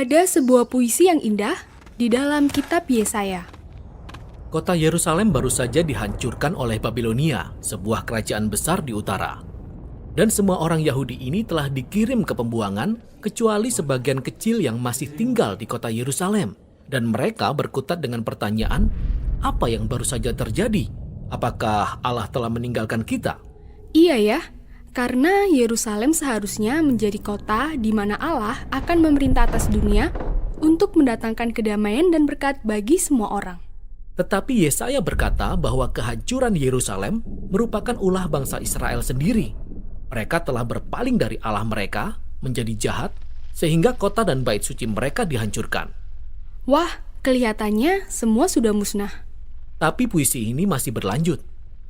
Ada sebuah puisi yang indah di dalam kitab Yesaya. Kota Yerusalem baru saja dihancurkan oleh Babilonia, sebuah kerajaan besar di utara. Dan semua orang Yahudi ini telah dikirim ke pembuangan, kecuali sebagian kecil yang masih tinggal di kota Yerusalem. Dan mereka berkutat dengan pertanyaan, apa yang baru saja terjadi? Apakah Allah telah meninggalkan kita? Iya ya, karena Yerusalem seharusnya menjadi kota di mana Allah akan memerintah atas dunia untuk mendatangkan kedamaian dan berkat bagi semua orang. Tetapi Yesaya berkata bahwa kehancuran Yerusalem merupakan ulah bangsa Israel sendiri. Mereka telah berpaling dari Allah mereka menjadi jahat, sehingga kota dan bait suci mereka dihancurkan. Wah, kelihatannya semua sudah musnah. Tapi puisi ini masih berlanjut.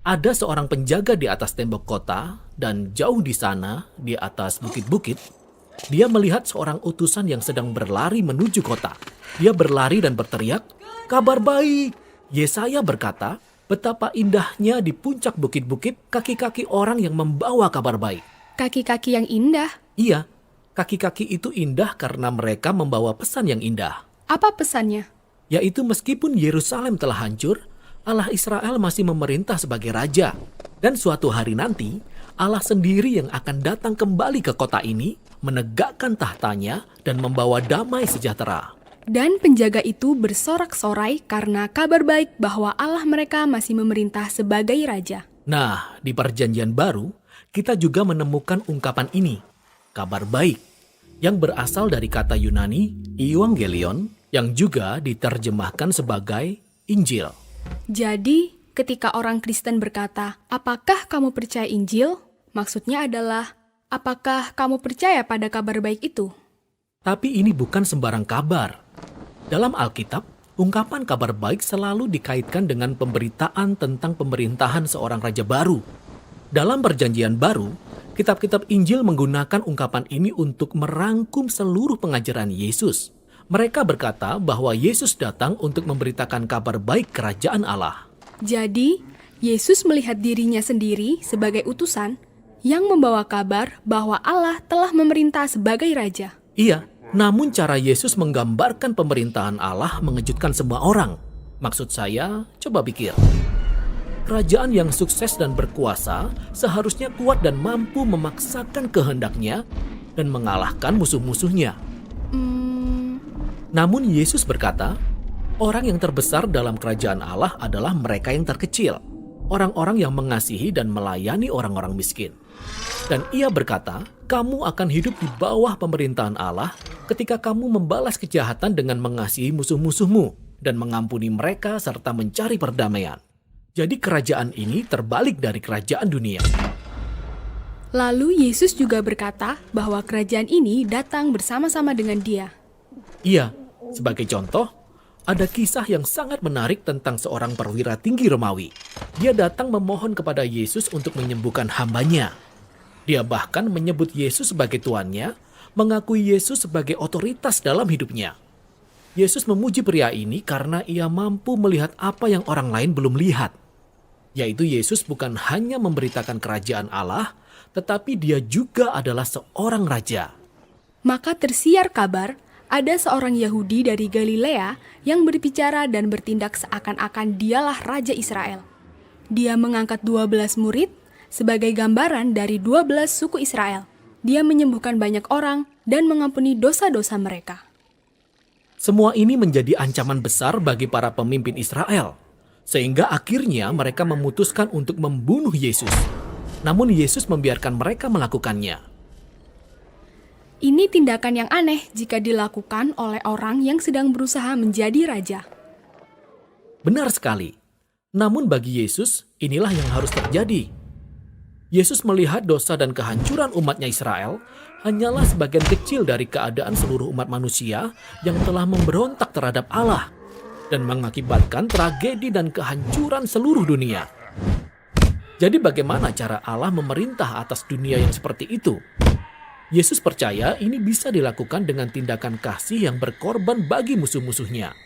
Ada seorang penjaga di atas tembok kota, dan jauh di sana, di atas bukit-bukit, dia melihat seorang utusan yang sedang berlari menuju kota. Dia berlari dan berteriak, "Kabar baik!" Yesaya berkata, betapa indahnya di puncak bukit-bukit kaki-kaki orang yang membawa kabar baik. Kaki-kaki yang indah. Iya, kaki-kaki itu indah karena mereka membawa pesan yang indah. Apa pesannya? Yaitu meskipun Yerusalem telah hancur, Allah Israel masih memerintah sebagai raja. Dan suatu hari nanti, Allah sendiri yang akan datang kembali ke kota ini, menegakkan tahtanya dan membawa damai sejahtera. Dan penjaga itu bersorak-sorai karena kabar baik bahwa Allah mereka masih memerintah sebagai raja. Nah, di Perjanjian Baru, kita juga menemukan ungkapan ini, kabar baik, yang berasal dari kata Yunani, Euangelion, yang juga diterjemahkan sebagai Injil. Jadi, ketika orang Kristen berkata, apakah kamu percaya Injil? Maksudnya adalah, apakah kamu percaya pada kabar baik itu? Tapi ini bukan sembarang kabar. Dalam Alkitab, ungkapan kabar baik selalu dikaitkan dengan pemberitaan tentang pemerintahan seorang raja baru. Dalam Perjanjian Baru, kitab-kitab Injil menggunakan ungkapan ini untuk merangkum seluruh pengajaran Yesus. Mereka berkata bahwa Yesus datang untuk memberitakan kabar baik kerajaan Allah. Jadi, Yesus melihat dirinya sendiri sebagai utusan yang membawa kabar bahwa Allah telah memerintah sebagai raja. Iya, namun cara Yesus menggambarkan pemerintahan Allah mengejutkan semua orang. Maksud saya, coba pikir. Kerajaan yang sukses dan berkuasa seharusnya kuat dan mampu memaksakan kehendaknya dan mengalahkan musuh-musuhnya. Namun Yesus berkata, orang yang terbesar dalam kerajaan Allah adalah mereka yang terkecil, orang-orang yang mengasihi dan melayani orang-orang miskin. Dan ia berkata, kamu akan hidup di bawah pemerintahan Allah ketika kamu membalas kejahatan dengan mengasihi musuh-musuhmu dan mengampuni mereka serta mencari perdamaian. Jadi kerajaan ini terbalik dari kerajaan dunia. Lalu Yesus juga berkata bahwa kerajaan ini datang bersama-sama dengan Dia. Iya, sebagai contoh, ada kisah yang sangat menarik tentang seorang perwira tinggi Romawi. Dia datang memohon kepada Yesus untuk menyembuhkan hambanya. Dia bahkan menyebut Yesus sebagai tuannya, mengakui Yesus sebagai otoritas dalam hidupnya. Yesus memuji pria ini karena ia mampu melihat apa yang orang lain belum lihat. Yaitu Yesus bukan hanya memberitakan kerajaan Allah, tetapi dia juga adalah seorang raja. Maka tersiar kabar, ada seorang Yahudi dari Galilea yang berbicara dan bertindak seakan-akan dialah Raja Israel. Dia mengangkat 12 murid sebagai gambaran dari 12 suku Israel. Dia menyembuhkan banyak orang dan mengampuni dosa-dosa mereka. Semua ini menjadi ancaman besar bagi para pemimpin Israel, sehingga akhirnya mereka memutuskan untuk membunuh Yesus. Namun Yesus membiarkan mereka melakukannya. Ini tindakan yang aneh jika dilakukan oleh orang yang sedang berusaha menjadi raja. Benar sekali. Namun bagi Yesus, inilah yang harus terjadi. Yesus melihat dosa dan kehancuran umatnya Israel hanyalah sebagian kecil dari keadaan seluruh umat manusia yang telah memberontak terhadap Allah dan mengakibatkan tragedi dan kehancuran seluruh dunia. Jadi bagaimana cara Allah memerintah atas dunia yang seperti itu? Yesus percaya ini bisa dilakukan dengan tindakan kasih yang berkorban bagi musuh-musuhnya.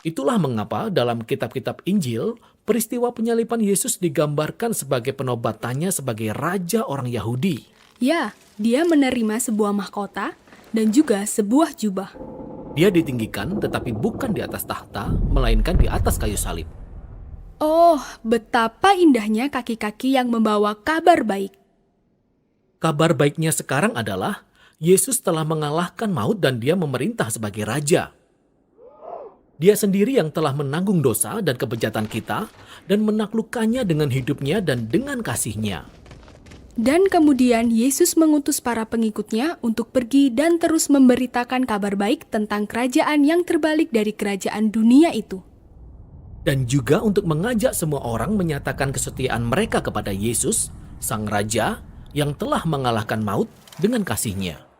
Itulah mengapa dalam kitab-kitab Injil, peristiwa penyaliban Yesus digambarkan sebagai penobatannya sebagai raja orang Yahudi. Ya, dia menerima sebuah mahkota dan juga sebuah jubah. Dia ditinggikan tetapi bukan di atas tahta, melainkan di atas kayu salib. Oh, betapa indahnya kaki-kaki yang membawa kabar baik. Kabar baiknya sekarang adalah Yesus telah mengalahkan maut dan dia memerintah sebagai raja. Dia sendiri yang telah menanggung dosa dan kebejatan kita dan menaklukkannya dengan hidupnya dan dengan kasih-Nya. Dan kemudian Yesus mengutus para pengikutnya untuk pergi dan terus memberitakan kabar baik tentang kerajaan yang terbalik dari kerajaan dunia itu. Dan juga untuk mengajak semua orang menyatakan kesetiaan mereka kepada Yesus, Sang Raja, yang telah mengalahkan maut dengan kasih-Nya.